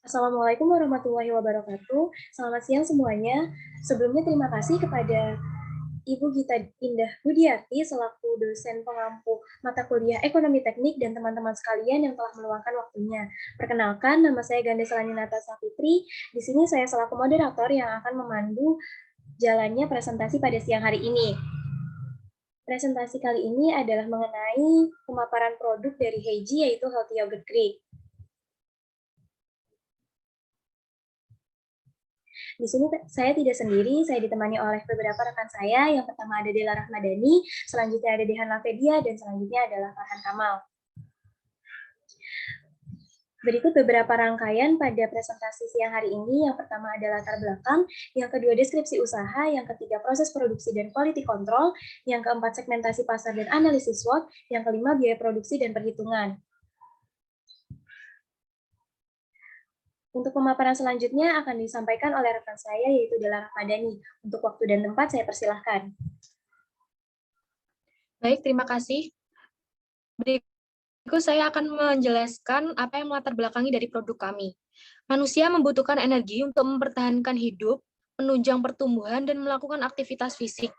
Assalamualaikum warahmatullahi wabarakatuh. Selamat siang semuanya. Sebelumnya terima kasih kepada Ibu Gita Indah Budiati selaku dosen pengampu mata kuliah Ekonomi Teknik dan teman-teman sekalian yang telah meluangkan waktunya. Perkenalkan, nama saya Ganda Selaninata Safitri. Di sini saya selaku moderator yang akan memandu jalannya presentasi pada siang hari ini. Presentasi kali ini adalah mengenai pemaparan produk dari Heiji yaitu Healthy Yogurt Greek. Di sini saya tidak sendiri, saya ditemani oleh beberapa rekan saya. Yang pertama ada Dela Rahmadani, selanjutnya ada Dehan Lafedia, dan selanjutnya adalah Farhan Kamal. Berikut beberapa rangkaian pada presentasi siang hari ini. Yang pertama adalah latar belakang, yang kedua deskripsi usaha, yang ketiga proses produksi dan quality control, yang keempat segmentasi pasar dan analisis SWOT, yang kelima biaya produksi dan perhitungan. Untuk pemaparan selanjutnya akan disampaikan oleh rekan saya yaitu Dela Rahmadani. Untuk waktu dan tempat saya persilahkan. Baik, terima kasih. Berikut saya akan menjelaskan apa yang melatar belakangi dari produk kami. Manusia membutuhkan energi untuk mempertahankan hidup, menunjang pertumbuhan, dan melakukan aktivitas fisik.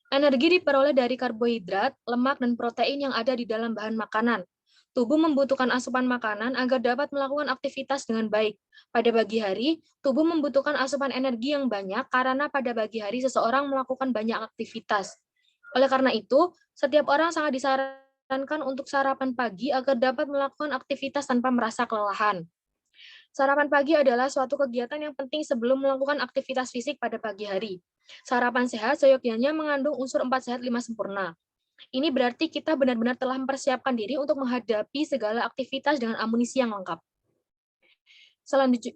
Energi diperoleh dari karbohidrat, lemak, dan protein yang ada di dalam bahan makanan. Tubuh membutuhkan asupan makanan agar dapat melakukan aktivitas dengan baik. Pada pagi hari, tubuh membutuhkan asupan energi yang banyak karena pada pagi hari seseorang melakukan banyak aktivitas. Oleh karena itu, setiap orang sangat disarankan untuk sarapan pagi agar dapat melakukan aktivitas tanpa merasa kelelahan. Sarapan pagi adalah suatu kegiatan yang penting sebelum melakukan aktivitas fisik pada pagi hari. Sarapan sehat seyogyanya mengandung unsur 4 sehat 5 sempurna. Ini berarti kita benar-benar telah mempersiapkan diri untuk menghadapi segala aktivitas dengan amunisi yang lengkap.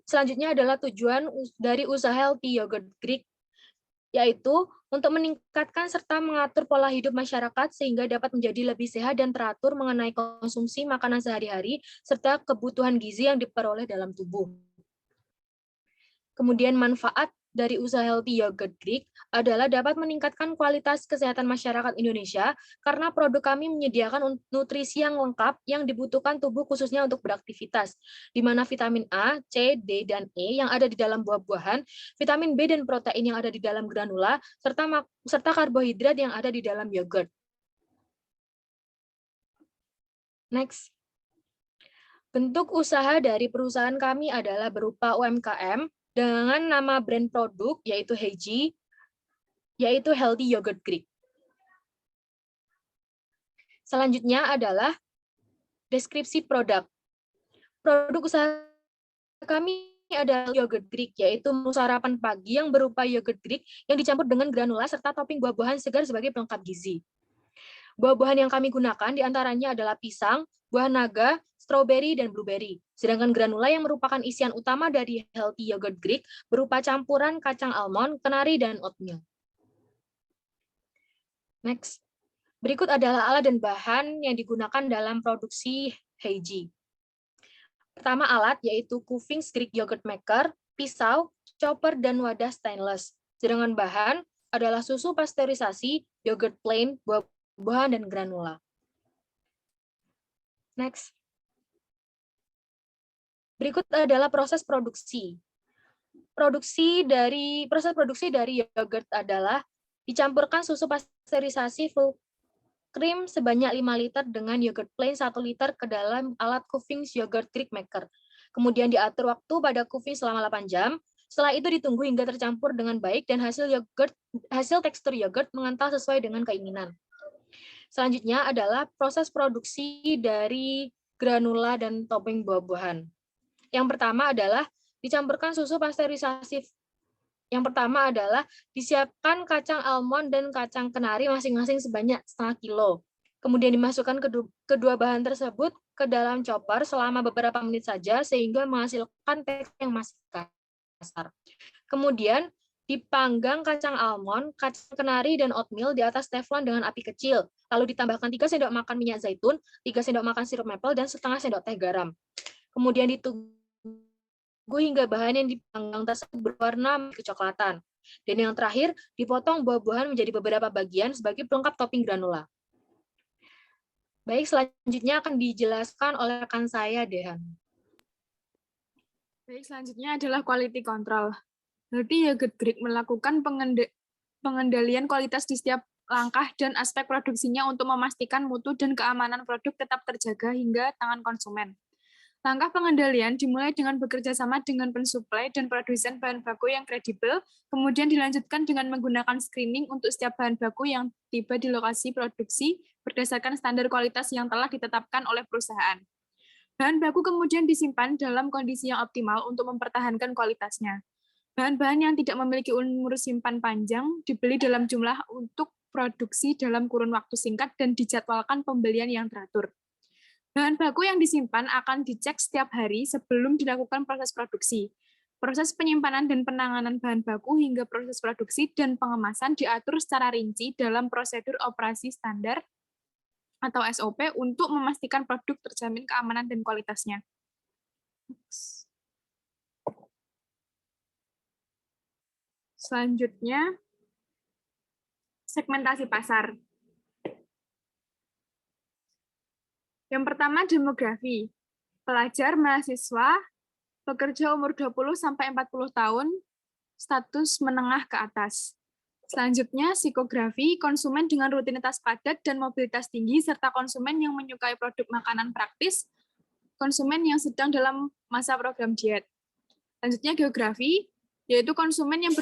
Selanjutnya adalah tujuan dari usaha Healthy Yogurt Greek, yaitu untuk meningkatkan serta mengatur pola hidup masyarakat sehingga dapat menjadi lebih sehat dan teratur mengenai konsumsi makanan sehari-hari serta kebutuhan gizi yang diperoleh dalam tubuh. Kemudian manfaat dari usaha Healthy Yogurt Greek adalah dapat meningkatkan kualitas kesehatan masyarakat Indonesia karena produk kami menyediakan nutrisi yang lengkap yang dibutuhkan tubuh khususnya untuk beraktivitas, di mana vitamin A, C, D, dan E yang ada di dalam buah-buahan, vitamin B dan protein yang ada di dalam granula, serta karbohidrat yang ada di dalam yogurt. Next. Bentuk usaha dari perusahaan kami adalah berupa UMKM, dengan nama brand produk yaitu Heiji, yaitu Healthy Yogurt Greek. Selanjutnya adalah deskripsi produk. Produk usaha kami adalah yogurt Greek, yaitu menu sarapan pagi yang berupa yogurt Greek yang dicampur dengan granula serta topping buah-buahan segar sebagai pelengkap gizi. Buah-buahan yang kami gunakan diantaranya adalah pisang, buah naga, stroberi, dan blueberry. Sedangkan granula yang merupakan isian utama dari Healthy Yogurt Greek berupa campuran kacang almond, kenari, dan oatmeal. Next. Berikut adalah alat dan bahan yang digunakan dalam produksi Heiji. Pertama alat yaitu Kuvings Greek Yogurt Maker, pisau, chopper, dan wadah stainless. Sedangkan bahan adalah susu pasteurisasi, yogurt plain, buah-buahan, dan granula. Next. Berikut adalah proses produksi. Proses produksi dari yogurt adalah dicampurkan susu pasteurisasi full cream sebanyak 5 liter dengan yogurt plain 1 liter ke dalam alat Kuvings Yogurt Greek Maker. Kemudian diatur waktu pada Kuvings selama 8 jam. Setelah itu ditunggu hingga tercampur dengan baik dan hasil tekstur yogurt mengental sesuai dengan keinginan. Selanjutnya adalah proses produksi dari granula dan topping buah-buahan. Yang pertama adalah dicampurkan susu pasteurisasi. Yang pertama adalah disiapkan kacang almond dan kacang kenari masing-masing sebanyak setengah kilo. Kemudian dimasukkan kedua bahan tersebut ke dalam chopper selama beberapa menit saja sehingga menghasilkan tekstur yang masih kasar. Kemudian dipanggang kacang almond, kacang kenari, dan oatmeal di atas teflon dengan api kecil. Lalu ditambahkan 3 sendok makan minyak zaitun, 3 sendok makan sirup maple, dan setengah sendok teh garam. Kemudian ditunggu hingga bahan yang dipanggang tersebut berwarna kecoklatan. Dan yang terakhir, dipotong buah-buahan menjadi beberapa bagian sebagai pelengkap topping granula. Baik, selanjutnya akan dijelaskan oleh rekan saya, Dehan. Baik, selanjutnya adalah quality control. Healthy Yogurt Greek melakukan pengendalian kualitas di setiap langkah dan aspek produksinya untuk memastikan mutu dan keamanan produk tetap terjaga hingga tangan konsumen. Langkah pengendalian dimulai dengan bekerja sama dengan pensuplai dan produsen bahan baku yang kredibel, kemudian dilanjutkan dengan menggunakan screening untuk setiap bahan baku yang tiba di lokasi produksi berdasarkan standar kualitas yang telah ditetapkan oleh perusahaan. Bahan baku kemudian disimpan dalam kondisi yang optimal untuk mempertahankan kualitasnya. Bahan-bahan yang tidak memiliki umur simpan panjang dibeli dalam jumlah untuk produksi dalam kurun waktu singkat dan dijadwalkan pembelian yang teratur. Bahan baku yang disimpan akan dicek setiap hari sebelum dilakukan proses produksi. Proses penyimpanan dan penanganan bahan baku hingga proses produksi dan pengemasan diatur secara rinci dalam prosedur operasi standar atau SOP untuk memastikan produk terjamin keamanan dan kualitasnya. Selanjutnya, segmentasi pasar. Yang pertama, demografi. Pelajar, mahasiswa, pekerja umur 20-40 tahun, status menengah ke atas. Selanjutnya, psikografi, konsumen dengan rutinitas padat dan mobilitas tinggi, serta konsumen yang menyukai produk makanan praktis, konsumen yang sedang dalam masa program diet. Selanjutnya, geografi, yaitu konsumen yang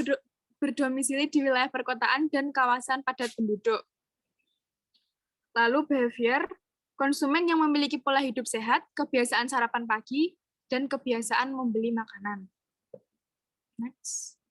berdomisili di wilayah perkotaan dan kawasan padat penduduk. Lalu, behavior, konsumen yang memiliki pola hidup sehat, kebiasaan sarapan pagi, dan kebiasaan membeli makanan. Next.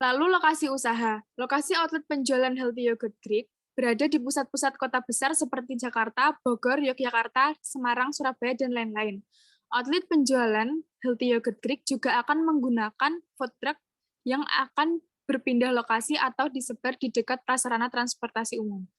Lalu lokasi usaha. Lokasi outlet penjualan Healthy Yogurt Greek berada di pusat-pusat kota besar seperti Jakarta, Bogor, Yogyakarta, Semarang, Surabaya, dan lain-lain. Outlet penjualan Healthy Yogurt Greek juga akan menggunakan food truck yang akan berpindah lokasi atau disebar di dekat prasarana transportasi umum.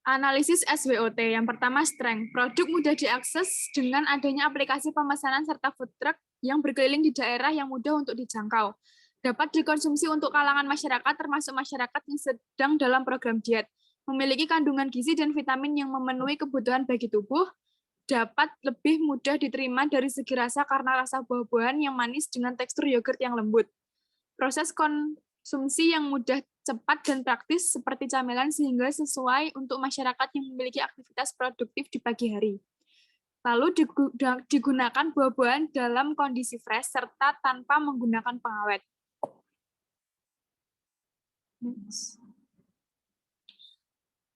Analisis SWOT. Yang pertama, strength. Produk mudah diakses dengan adanya aplikasi pemesanan serta food truck yang berkeliling di daerah yang mudah untuk dijangkau. Dapat dikonsumsi untuk kalangan masyarakat, termasuk masyarakat yang sedang dalam program diet. Memiliki kandungan gizi dan vitamin yang memenuhi kebutuhan bagi tubuh. Dapat lebih mudah diterima dari segi rasa karena rasa buah-buahan yang manis dengan tekstur yogurt yang lembut. Proses konsumsi yang mudah, cepat, dan praktis seperti camilan sehingga sesuai untuk masyarakat yang memiliki aktivitas produktif di pagi hari. Lalu digunakan buah-buahan dalam kondisi fresh serta tanpa menggunakan pengawet.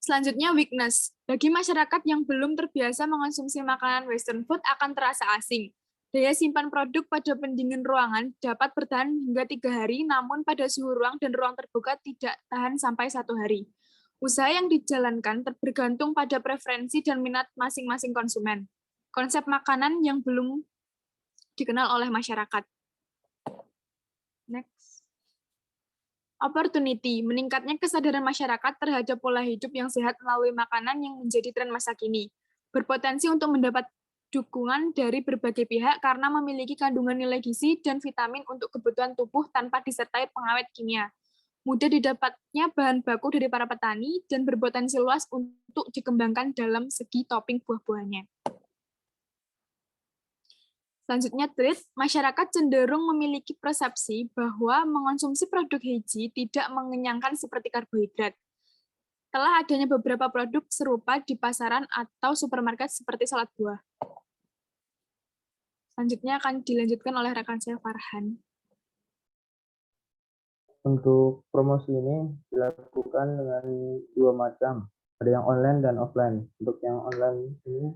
Selanjutnya, weakness. Bagi masyarakat yang belum terbiasa mengonsumsi makanan western food akan terasa asing. Daya simpan produk pada pendingin ruangan dapat bertahan hingga 3 hari, namun pada suhu ruang dan ruang terbuka tidak tahan sampai 1 hari. Usaha yang dijalankan bergantung pada preferensi dan minat masing-masing konsumen. Konsep makanan yang belum dikenal oleh masyarakat. Next. Opportunity, meningkatnya kesadaran masyarakat terhadap pola hidup yang sehat melalui makanan yang menjadi tren masa kini. Berpotensi untuk mendapat dukungan dari berbagai pihak karena memiliki kandungan nilai gizi dan vitamin untuk kebutuhan tubuh tanpa disertai pengawet kimia. Mudah didapatnya bahan baku dari para petani dan berpotensi luas untuk dikembangkan dalam segi topping buah-buahnya. Selanjutnya, trade. Masyarakat cenderung memiliki persepsi bahwa mengonsumsi produk hiji tidak mengenyangkan seperti karbohidrat. Telah adanya beberapa produk serupa di pasaran atau supermarket seperti salad buah. Selanjutnya akan dilanjutkan oleh rekan saya Farhan. Untuk promosi ini dilakukan dengan 2 macam, ada yang online dan offline. Untuk yang online ini,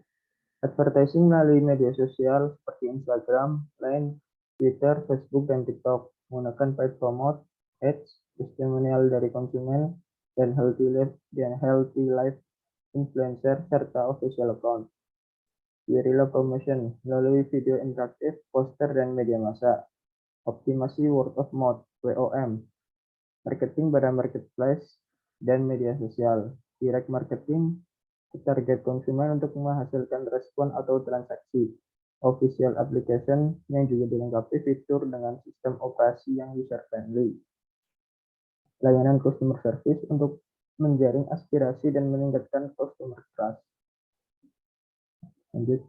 advertising melalui media sosial seperti Instagram, Line, Twitter, Facebook, dan TikTok, menggunakan paid promote, ads, testimonial dari konsumen, dan healthy life influencer, serta official account. Guerrilla promotion melalui video interaktif, poster, dan media massa. Optimasi word of mouth, WOM. Marketing pada marketplace dan media sosial. Direct marketing ke target konsumen untuk menghasilkan respon atau transaksi. Official application yang juga dilengkapi fitur dengan sistem operasi yang user friendly. Layanan customer service untuk menjaring aspirasi dan meningkatkan customer trust. Lanjut.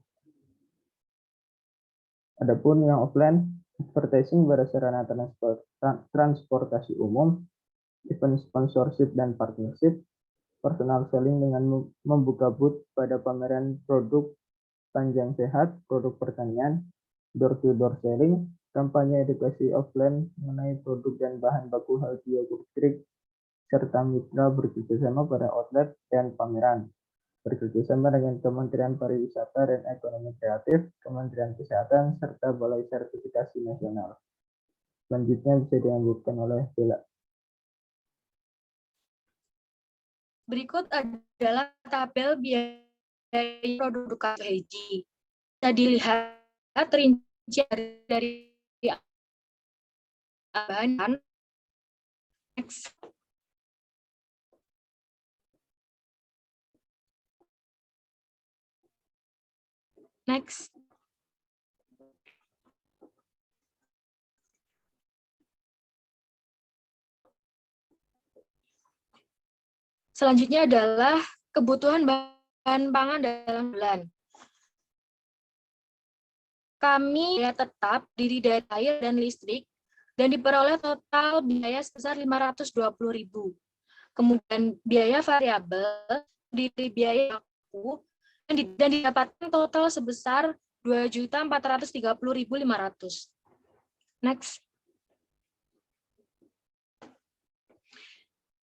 Adapun yang offline, advertising pada sarana transportasi umum, event sponsorship dan partnership, personal selling dengan membuka booth pada pameran produk panjang sehat, produk pertanian, door-to-door selling, kampanye edukasi offline mengenai produk dan bahan baku healthy yogurt Greek, serta mitra bekerjasama pada outlet dan pameran. Bekerjasama dengan Kementerian Pariwisata dan Ekonomi Kreatif, Kementerian Kesehatan, serta Balai Sertifikasi Nasional. Selanjutnya bisa dilanjutkan oleh Bella. Berikut adalah tabel biaya produk KPHG. Bisa dilihat rinci dari bahan. Next. Next. Selanjutnya adalah kebutuhan bahan pangan dalam bulan. Kami tetap diri daya air dan listrik dan diperoleh total biaya sebesar 520.000. Kemudian biaya variabel diri biaya baku dan didapatkan total sebesar 2.430.500. Next.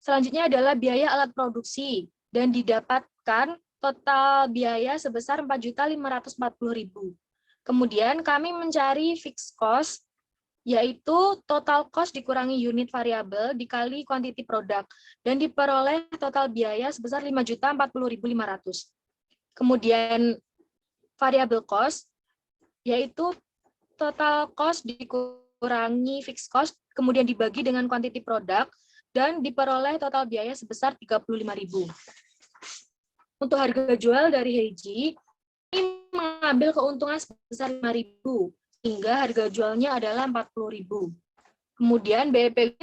Selanjutnya adalah biaya alat produksi dan didapatkan total biaya sebesar 4.540.000. Kemudian kami mencari fixed cost, yaitu total cost dikurangi unit variabel dikali quantity product dan diperoleh total biaya sebesar 5.040.500. Kemudian variable cost, yaitu total cost dikurangi fixed cost, kemudian dibagi dengan quantity product, dan diperoleh total biaya sebesar 35.000. Untuk harga jual dari Heiji, ini mengambil keuntungan sebesar 5.000, sehingga harga jualnya adalah 40.000. Kemudian BEP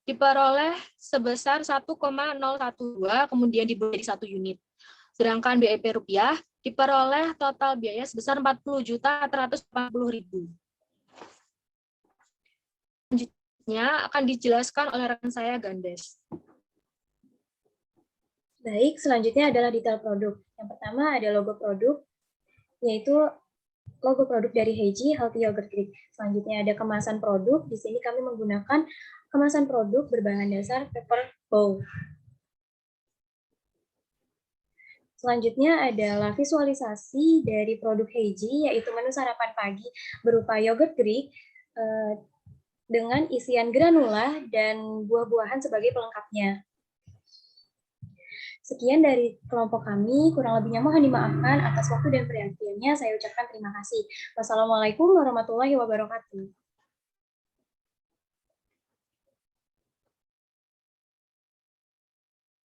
diperoleh sebesar 1,012, kemudian dibagi 1 unit. Sedangkan BEP rupiah diperoleh total biaya sebesar 40.480.000. Selanjutnya akan dijelaskan oleh rekan saya, Gandes. Baik, selanjutnya adalah detail produk. Yang pertama ada logo produk, yaitu logo produk dari Heiji Healthy Yogurt Greek. Selanjutnya ada kemasan produk. Di sini kami menggunakan kemasan produk berbahan dasar paper bowl. Selanjutnya adalah visualisasi dari produk Heiji, yaitu menu sarapan pagi berupa yogurt Greek dengan isian granula dan buah-buahan sebagai pelengkapnya. Sekian dari kelompok kami, kurang lebihnya mohon dimaafkan atas waktu dan perhatiannya. Saya ucapkan terima kasih. Wassalamualaikum warahmatullahi wabarakatuh.